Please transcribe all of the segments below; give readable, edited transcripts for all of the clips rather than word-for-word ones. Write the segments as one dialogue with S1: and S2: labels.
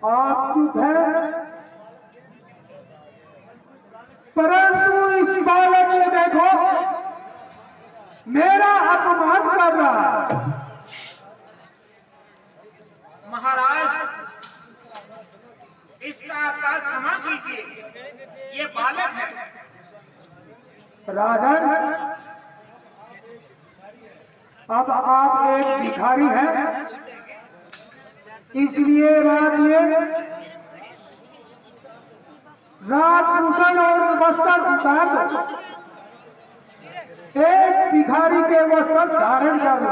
S1: आप चुप है, परंतु इस बालक को देखो, मेरा अपमान कर रहा है।
S2: महाराज, इसका आकाश क्षमा कीजिए, ये बालक है।
S1: राजन, अब आप एक भिखारी हैं, इसलिए राजभूषण और वस्त्र उतार दो, एक भिखारी के वस्त्र धारण कर लो।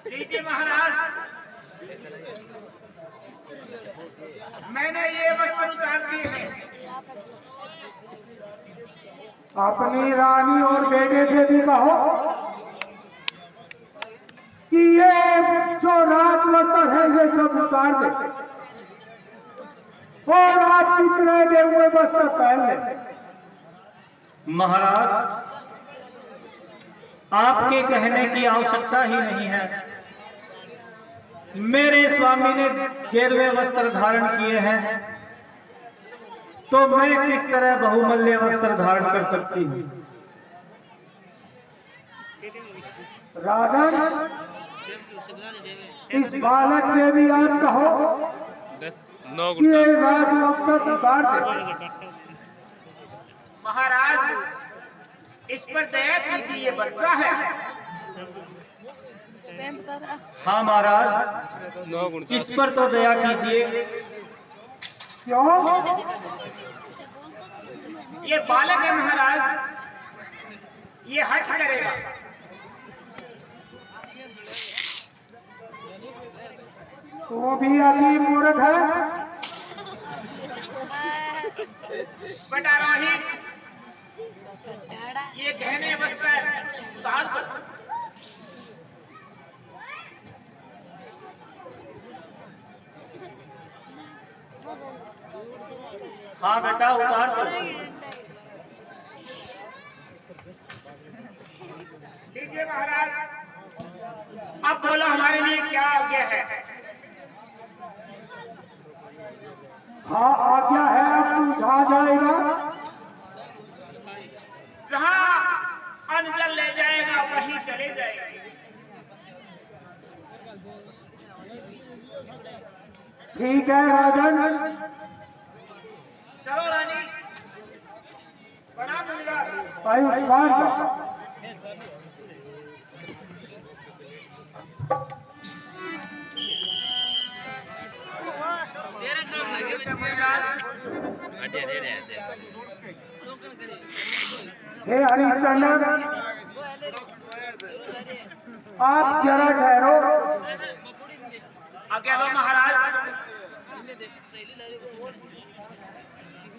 S2: लीजिए महाराज, मैंने ये वस्त्र उतार दिए हैं।
S1: अपनी रानी और बेटे से भी कहो कि ये जो राजवस्त्र है ये सब उतार दे और आप इतने दे हुए वस्त्र पहन ले।
S3: महाराज, आपके कहने की आवश्यकता ही नहीं है। मेरे स्वामी ने गेरुए वस्त्र धारण किए हैं, तो मैं किस तरह बहुमूल्य वस्त्र धारण कर सकती हूँ?
S1: राजन, इस बालक से भी आज कहो कि ये राजवस्त्र उतार दे।
S2: महाराज, इस पर दया कीजिए, ये बच्चा है।
S3: हाँ महाराज, इस पर तो दया कीजिए।
S1: क्यों?
S2: ये बालक है महाराज, ये हट करेगा।
S1: तो भी अति मूर्ख है।
S2: बेटा रोहित, ये गहने वस्त्र उतार दो।
S3: हाँ बेटा, उतार दो।
S2: लीजिए महाराज, अब बोलो हमारे लिए क्या आज्ञा है।
S1: हाँ, आज्ञा है, अब तू जहाँ जाएगा
S2: जहाँ अंजल ले जाएगा वहीं चले जाएंगे।
S1: ठीक है राजन।
S2: चलो रानी, प्रणाम मिलेगा।
S1: आयुष्मान का। हे हरिश्चंद्र, आप जरा ठहरो।
S2: आज्ञा दो महाराज।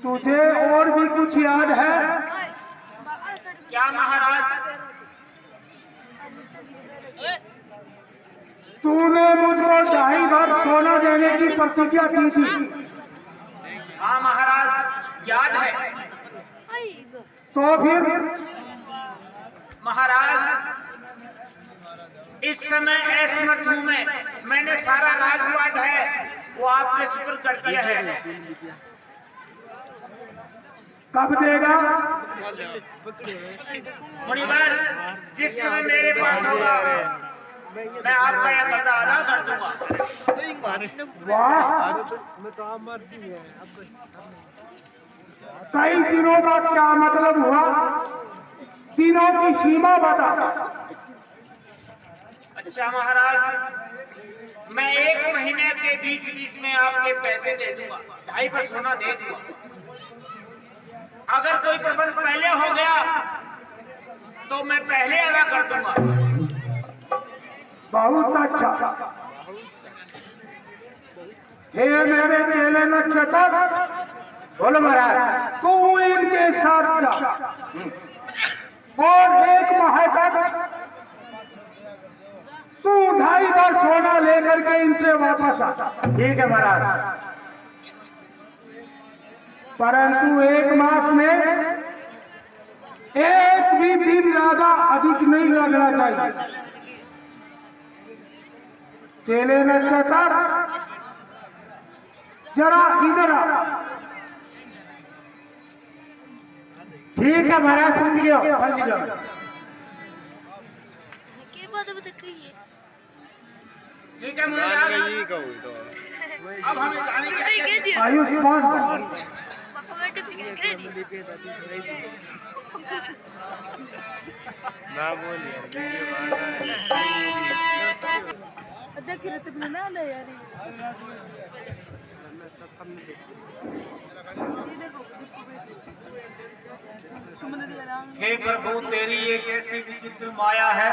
S1: तुझे और भी कुछ याद है?
S2: क्या महाराज?
S1: तूने मुझको 2.5 बार सोना देने की प्रतिज्ञा की थी।
S2: हाँ महाराज, याद है।
S1: तो फिर
S2: महाराज, इस समय असमर्थ हूँ मैंने सारा राजपाट है वो आपने शुक्र कर दिया है।
S1: कब देगा?
S2: मुनिवर, जिस समय मेरे पास होगा मैं आपका यह कर्जा अदा कर दूंगा।
S1: वाह, कई दिनों का क्या मतलब हुआ? दिनों की सीमा बता।
S2: अच्छा महाराज, मैं 1 महीने के बीच में आपके पैसे दे दूंगा, 2.5 पर सोना दे दूंगा। अगर कोई प्रबंध पहले हो गया तो मैं पहले अदा कर दूंगा।
S1: बहुत अच्छा। हे मेरे चेले नक्षत्र, बोलो महाराज, तू इनके साथ जा और 1 माह तक तू 2.5 बार सोना लेकर के इनसे वापस आ।
S3: ठीक है महाराज।
S1: परंतु एक मास में एक भी दिन ज्यादा अधिक नहीं लगना चाहिए। चेले नक्षत्र जरा इधर आ। ठीक है महाराज, समझ गया समझ गया।
S2: ठीक है महाराज, अब हमें जाने की
S1: आयुष्मान
S4: ना बोलिए
S3: हे प्रभु, तेरी ये कैसी विचित्र माया है।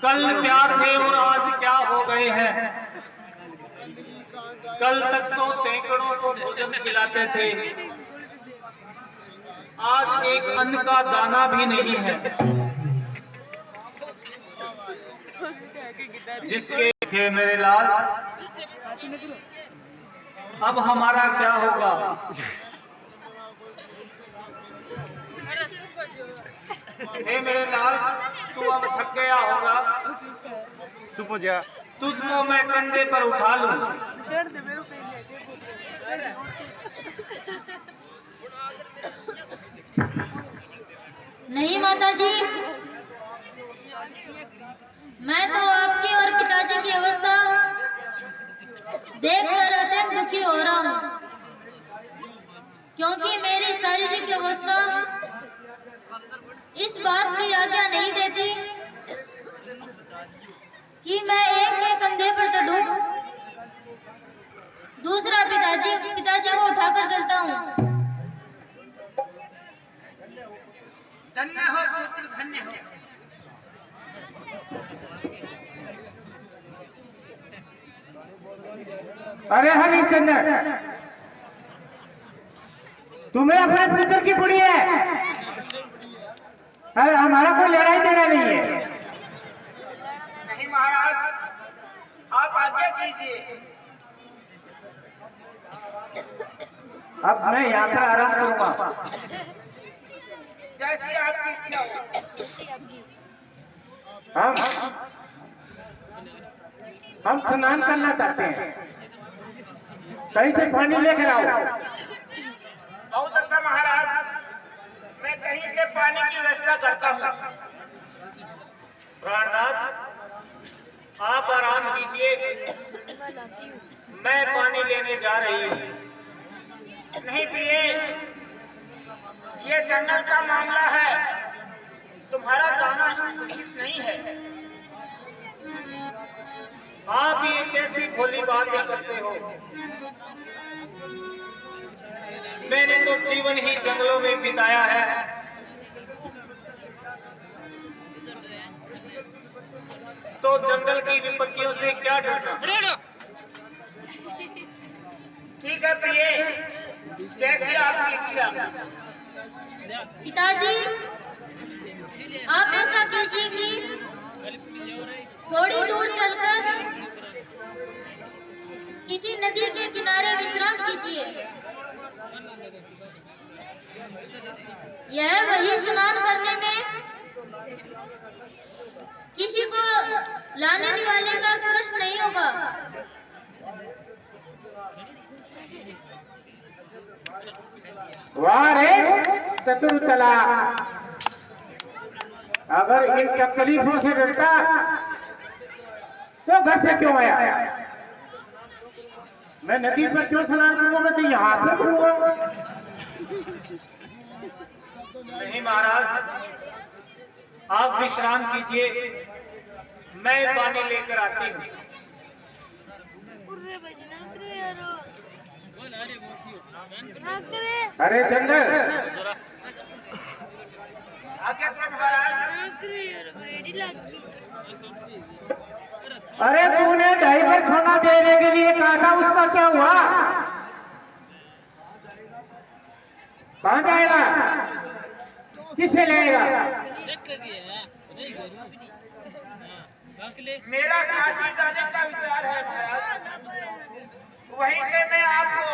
S3: कल क्या थे और आज क्या हो गए हैं। कल तक तो सैकड़ों को भोजन खिलाते थे, आज एक अन्न का दाना भी नहीं है। जिसके हे मेरे लाल, अब हमारा क्या होगा। हे मेरे लाल, तू अब थक गया होगा।
S4: चुप हो जा।
S3: तुझको मैं कंधे पर उठा लूं।
S5: नहीं माता जी, मैं तो आपकी और पिताजी की अवस्था देखकर अत्यंत दुखी हो रहा हूँ, क्योंकि मेरी शारीरिक अवस्था इस बात की आज्ञा नहीं देती कि मैं एक के कंधे पर चढ़ूं, दूसरा पिताजी को उठाकर चलता हूँ।
S2: धन्य हो पुत्र, धन्य हो।
S1: अरे हरिश्चंद्र, तुम्हें अपने पुत्र की कुड़ी है, अरे हमारा कोई लड़ाई देना नहीं है।
S2: नहीं महाराज, आप आज्ञा कीजिए।
S1: अब मैं यात्रा आरंभ करूंगा।
S2: जैसी आपकी इच्छा हो।
S1: हम स्नान करना चाहते हैं, कहीं से पानी लेकर आओ।
S2: बहुत अच्छा महाराज, मैं कहीं से पानी की व्यवस्था करता हूँ।
S3: प्राणनाथ, आप आराम कीजिए, मैं पानी लेने जा रही हूँ।
S2: नहीं पिए, ये जंगल का मामला है, तुम्हारा जाना उचित नहीं है।
S3: आप ये कैसी भोली बातें करते हो। मैंने तो जीवन ही जंगलों में बिताया है। तो जंगल की विपत्तियों से क्या डरना।
S2: ठीक है प्रिय, जैसी आपकी इच्छा।
S5: पिताजी, आप ऐसा कीजिए कि थोड़ी दूर चलकर किसी नदी के किनारे विश्राम कीजिए। यह वही स्नान करने में किसी को लाने वाले का कष्ट नहीं होगा।
S1: वाह रे चतुर चला, अगर इन तकलीफों से डरता तो घर से क्यों आया। मैं नदी पर क्यों स्नान करूंगा, मैं तो यहाँ पर करूंगा।
S3: नहीं महाराज, आप विश्राम कीजिए, मैं पानी लेकर आती हूँ।
S1: अरे चंदर,
S2: आज्ञा करो महाराज।
S1: अरे तूने दही पर सोना देने के लिए कहा था, उसका क्या हुआ। कहाँ जाएगा, किसे लेगा।
S2: मेरा काशी जाने का विचार है महाराज, वहीं से मैं आपको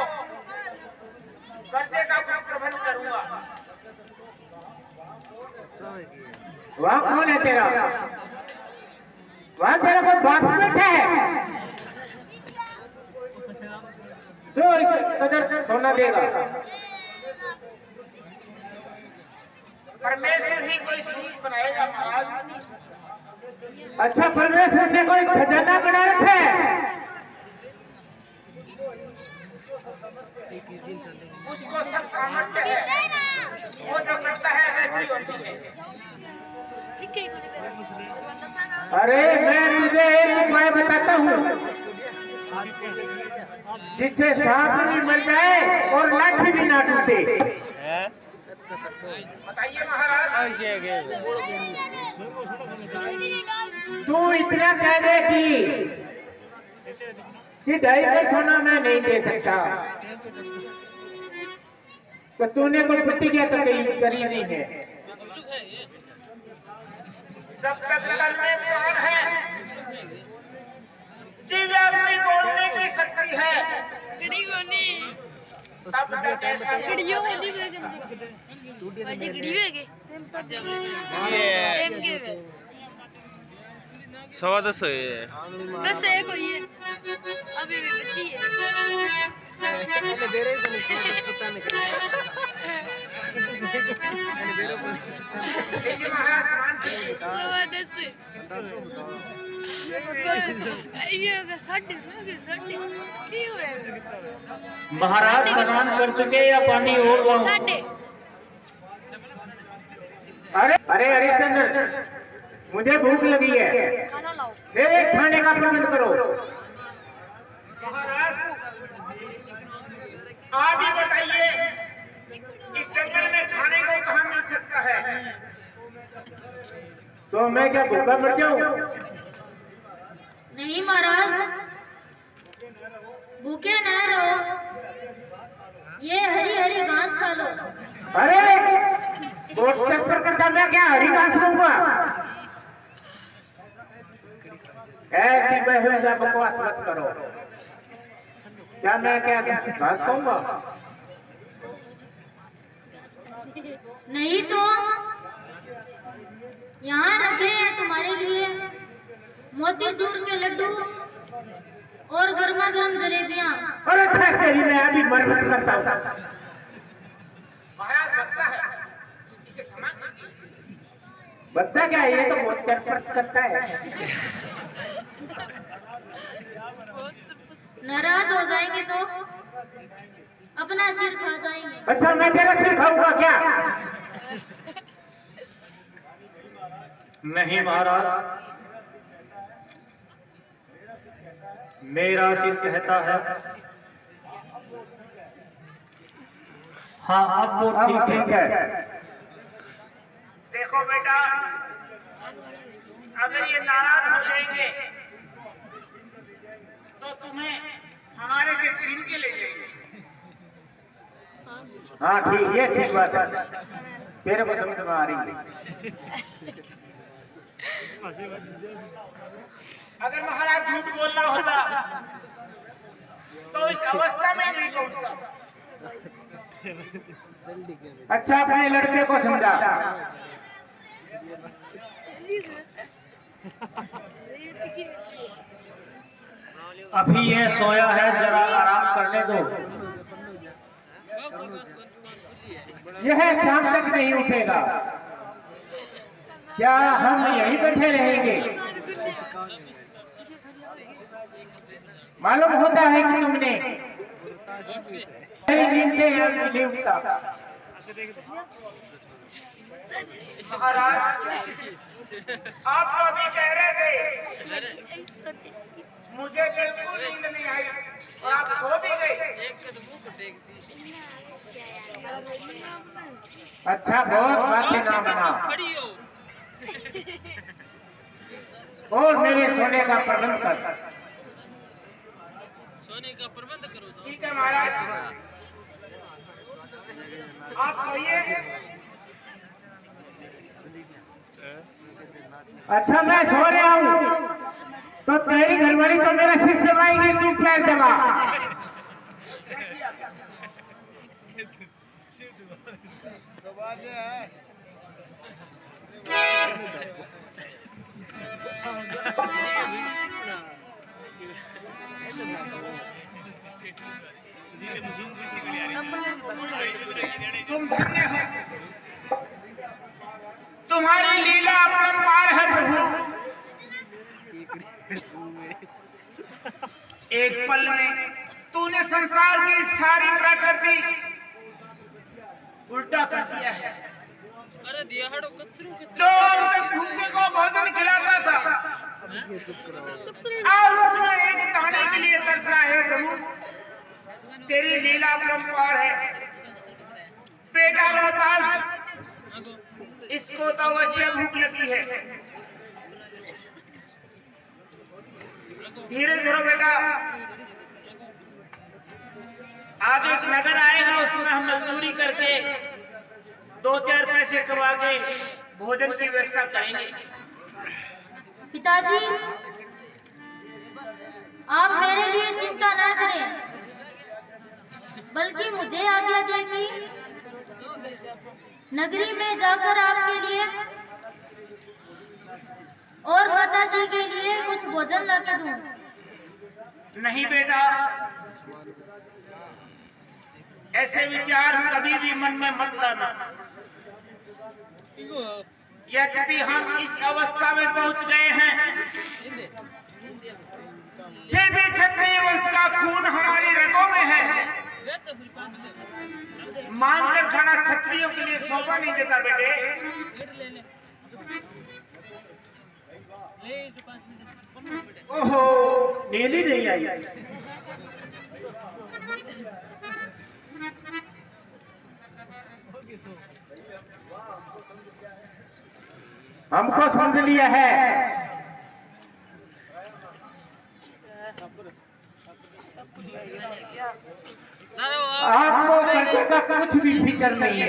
S2: खर्चे का कुछ प्रबंध करूंगा।
S6: वहाँ कौन है तेरा? वहाँ तेरा कोई बाप बैठा है जो इस कदर सोना देगा?
S2: परमेश्वर ही कोई सूरज बनाएगा महाराज।
S6: अच्छा, परमेश्वर ने कोई खजाना बना रखा है?
S2: उसको सब सामर्थ्य है, वो जो करता है वैसी होती है।
S6: अरे मैं तुझे एक उपाय बताता हूँ जिससे सांप भी मर जाए और लाठी भी ना टूटे।
S2: बताइए महाराज।
S6: तू इतना कह दे कि 2.5 सोना मैं नहीं दे सकता, तो तूने कोई प्रतिज्ञा तो करी नहीं है।
S2: सब तक गल में प्राण है, जीवा कोई बोलने की शक्ति है। तब तक ऐसा
S4: सवा 10 हुए।
S5: 10 है कोई है अभी भी बची है। सवा 10
S3: महाराज स्नान कर चुके या पानी और लाऊं?
S6: अरे हरिश्चंद्र, मुझे भूख लगी है, मेरे खाने का प्रबंध करो।
S2: महाराज आप ही बताइए, इस जंगल में खाने को कहाँ मिल सकता है?
S6: तो मैं क्या भूखा मर जाऊं?
S5: नहीं महाराज, भूखे न रहो, ये हरी हरी घास खा लो।
S6: अरे बहुत चक्कर करता, मैं क्या हरी घास लूंगा? ऐसी बेहुदा बकवास मत करो। क्या मैं क्या घास खाऊंगा?
S5: नहीं तो यहाँ रखे हैं तुम्हारे लिए मोतीचूर के लड्डू और गर्मा गर्म जलेबियाँ।
S6: अरे तेरी मैं अभी मरमत करता हूँ।
S2: महाराज बच्चा है, इसे क्षमा कीजिए।
S6: बच्चा क्या है? ये तो बहुत चटपट करता है।
S5: नाराज हो जाएंगे तो अपना सिर खा जाएंगे।
S6: अच्छा, मैं तेरा सिर खाऊंगा क्या?
S3: नहीं महाराज, मेरा सिर कहता है। हाँ, अब वो ठीक है।
S2: देखो बेटा, अगर ये नाराज हो जाएंगे तो तुम्हें हमारे से छीन के ले जाएंगे।
S6: हाँ ठीक, ये ठीक बात है, तेरे को समझ में आ रही है।
S2: अगर महाराज झूठ बोलना होता तो इस अवस्था में नहीं पहुंचता।
S6: अच्छा, अपने लड़के को समझा।
S3: अभी ये सोया है, जरा आराम करने दो।
S6: यह शाम तक नहीं उठेगा। क्या हम यहीं बैठे रहेंगे? मालूम होता है कि तुमने मेरी नींद से नहीं उठता।
S2: महाराज आप तो अभी कह रहे थे मुझे बिल्कुल नींद नहीं आई और आप सो भी गए।
S6: अच्छा, बहुत बातें ना बना और मेरे सोने का प्रबंध कर।
S2: ठीक है महाराज, आप सोइए।
S6: अच्छा, मैं सो रहा हूँ तो तेरी घरवाली तो मेरा सिर दबाएगी, तू पैर दबा।
S2: तुम धन्य हो, तुम्हारी लीला अपरंपार है प्रभु। एक पल में तूने संसार की सारी प्रकृति उल्टा कर दिया है। जो भूखे को भोजन खिलाता था, आज उसमें एक दाने के लिए तरस रहा है प्रभु। तेरी लीला अपरंपार है। बेटा रोहतास, इसको तो अवश्य भूख लगी है। धीरे धीरे बेटा, आगे एक नगर आएगा, उसमें हम मजदूरी करके 2-4 पैसे कमा के भोजन की व्यवस्था करेंगे।
S5: पिताजी, आप मेरे लिए चिंता ना करें, बल्कि मुझे आज्ञा दें कि नगरी में जाकर आपके लिए और माता जी के लिए कुछ भोजन ला के दूं।
S2: नहीं बेटा, ऐसे विचार कभी भी मन में मत लाना। यद्यपि हम इस अवस्था में पहुंच गए हैं, फिर भी क्षत्रिय वंश का खून हमारी रगों में है। मांगकर खाना क्षत्रियों के लिए शोभा नहीं देता बेटे।
S6: ओहो, नींद ही नहीं आई। हमको समझ लिया है। आपको पैसे का कुछ भी फिक्र नहीं है,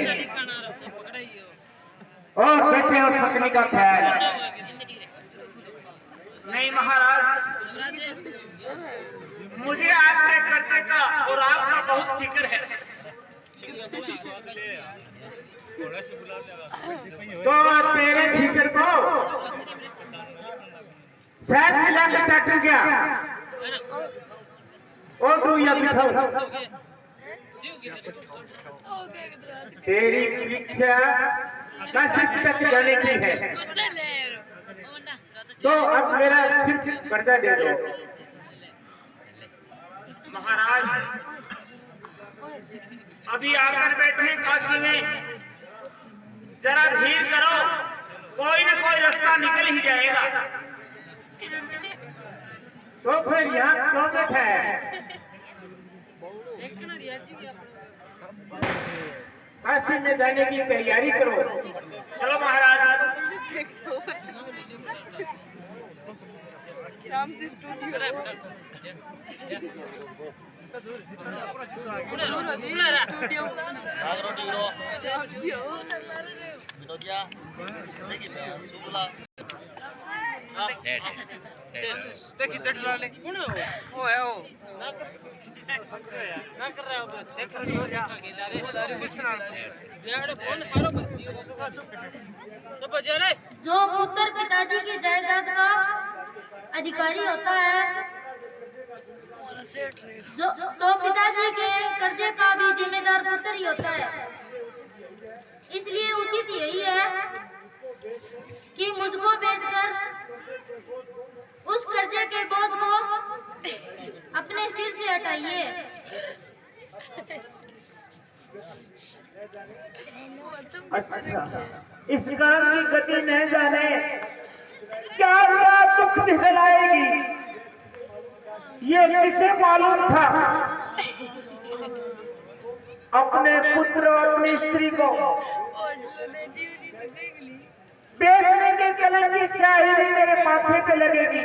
S6: और बेटे और पत्नी का ख्याल।
S2: नहीं महाराज, मुझे आपके कर्जे का और आपका बहुत फिक्र है।
S6: तो तेरे फिक्र को शायद मिला के चाटू क्या, और तू या बिठाओ। तेरी परीक्षा काशी तक जाने की है, तो अब मेरा सिर्फ कर्जा दे दो।
S2: महाराज, अभी आकर बैठे काशी में, जरा धीर करो, कोई न कोई रास्ता निकल ही जाएगा।
S6: तो फिर यहाँ क्यों बैठा है? काशी में जाने की तैयारी करो।
S2: चलो महाराज।
S4: देखी चढ़ रहा ले कौन है वो है वो ना कर रहा है देख रही हो जा वो लारी बिसना यार कौन हारो बनती है तो बजा रे।
S5: जो पुत्र पिताजी की जायदाद का अधिकारी होता है, जो तो पिताजी के कर्जे का भी जिम्मेदार पुत्र ही होता है। इसलिए उचित यही है कि मुझको बेचकर उस कर्जे के बोझ को अपने सिर से हटाइए।
S6: अच्छा, इस काम की गति नहीं जाने क्या क्या दुख दिखलाएगी, ये किसे मालूम था। अपने पुत्र और अपनी स्त्री को बेचने के कलम की चाही भी मेरे माथे पे लगेगी।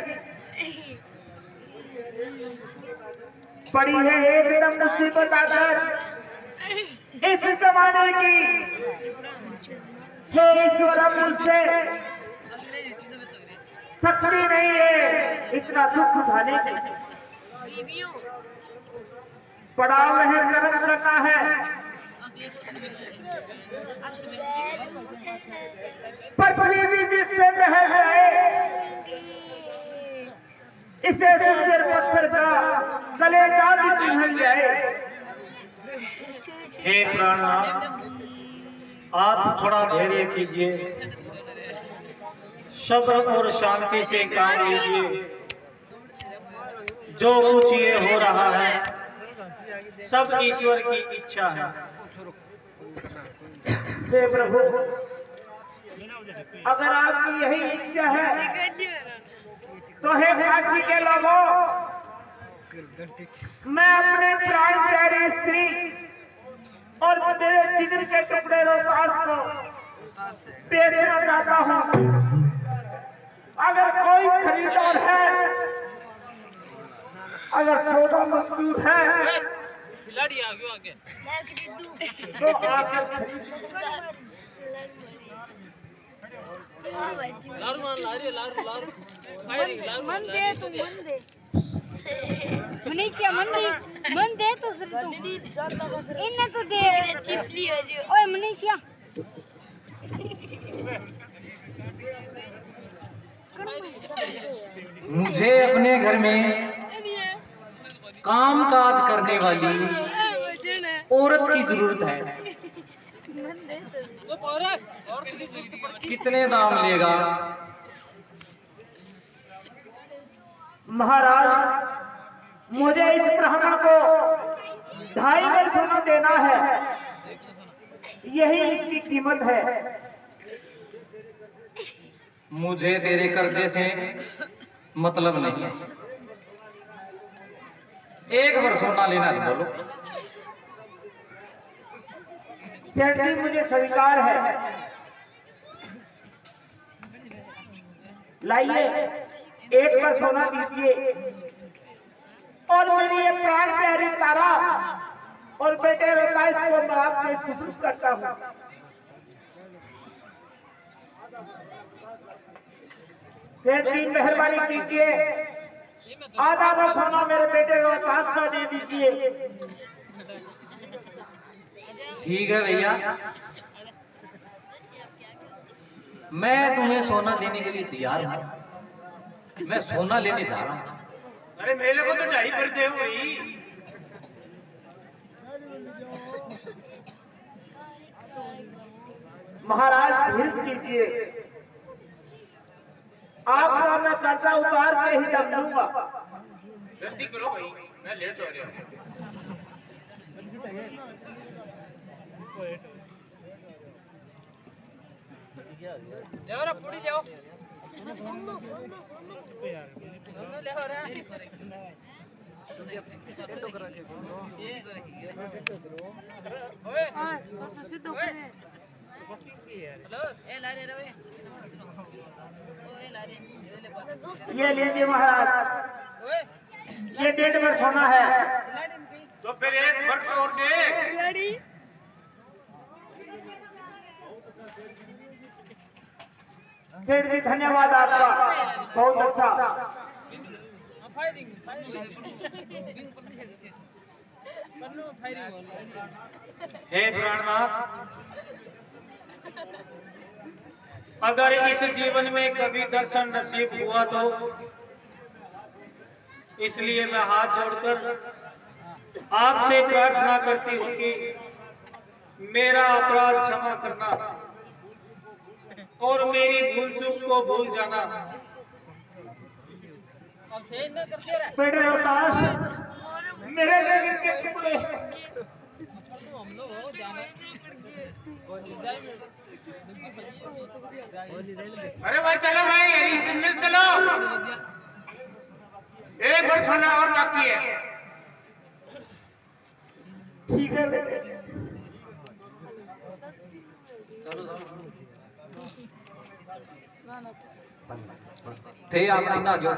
S6: पड़ी है एकदम मुसीबत आकर इस जमाने की। हे ईश्वर, मुझसे शक्ति नहीं है इतना दुख उठाने की। पड़ाव है, कर्म करना है, पत्नी भी जिससे बह जाए, इसे सुंदर पत्थर का कलेजा भी पिघल जाए।
S3: हे प्राणनाथ, आप थोड़ा धैर्य कीजिए, सब्र और शांति से काम लीजिए। जो कुछ ये हो रहा है सब ईश्वर की इच्छा है।
S6: हे प्रभु, अगर आपकी यही इच्छा है तो हे काशी के लोगों, मैं अपने प्राण प्यारी स्त्री और मेरे जिगर के टुकड़े रोहतास को बेचना चाहता हूँ। अगर कोई खरीदार है, अगर सौदा मंजूर है
S4: खिलाड़ी आगे
S6: तो आकर खरीद।
S4: लारू
S7: मन दे तू मन दे मनीषा मन दे तो फिर तू इन्हें तो दे चिपली हो जो। ओए मनीषा
S3: मुझे अपने घर में काम काज करने वाली औरत की जरूरत है। कितने दाम लेगा?
S6: महाराज, मुझे इस ब्राह्मण को 2.5 गज सोना देना है, यही इसकी कीमत है।
S3: मुझे तेरे कर्जे से मतलब नहीं है। 1 बार सोना लेना है तो बोलो।
S6: सेठ जी, मुझे स्वीकार है, लाइए 1 बार सोना दीजिए और मेरी ये प्राण प्यारी तारा और बेटे रोहतास को मैं आपसे सुपुर्द करता हूँ। सेठ जी, मेहरबानी कीजिए, आधा बार सोना मेरे बेटे रोहतास को दे दीजिए।
S3: ठीक है भैया, मैं तुम्हें सोना देने के लिए तैयार हूँ। मैं सोना लेने जा रहा हूँ।
S2: अरे मेरे को तो 2.5 कर दे भाई।
S6: महाराज, धीरज कीजिए, आपका मैं कर्जा उतार के ही दम लूंगा।
S2: जल्दी करो भाई, मैं लेट हो रहा हूँ।
S4: जाओ रे पूरी जाओ ले हो रहा ओए हां तो सीधो करे हेलो ए ला रे रे ओए ला रे
S6: ये लीजिए महाराज,
S4: ओए
S6: ये 1.5 बार सोना है।
S2: तो फिर 1 बार और दे।
S4: खिलाड़ी
S6: सेठ जी, धन्यवाद आपका, बहुत अच्छा।
S4: फायरिंग
S3: हे प्राणनाथ, अगर इस जीवन में कभी दर्शन नसीब हुआ तो इसलिए मैं हाथ जोड़कर आपसे प्रार्थना करती हूँ कि मेरा अपराध क्षमा करना और मेरी भूल चूक को भूल जाना।
S4: अब से न कर दे रहा
S6: बेटे रोहतास, मेरे जिगर के टुकड़े,
S4: हम लोग हो जाने
S2: अरे भाई चलो भाई, हरिश्चंद्र चलो। 1 बार सोना और बाकी है।
S6: ठीक है बेटे।
S3: थे आप ना जो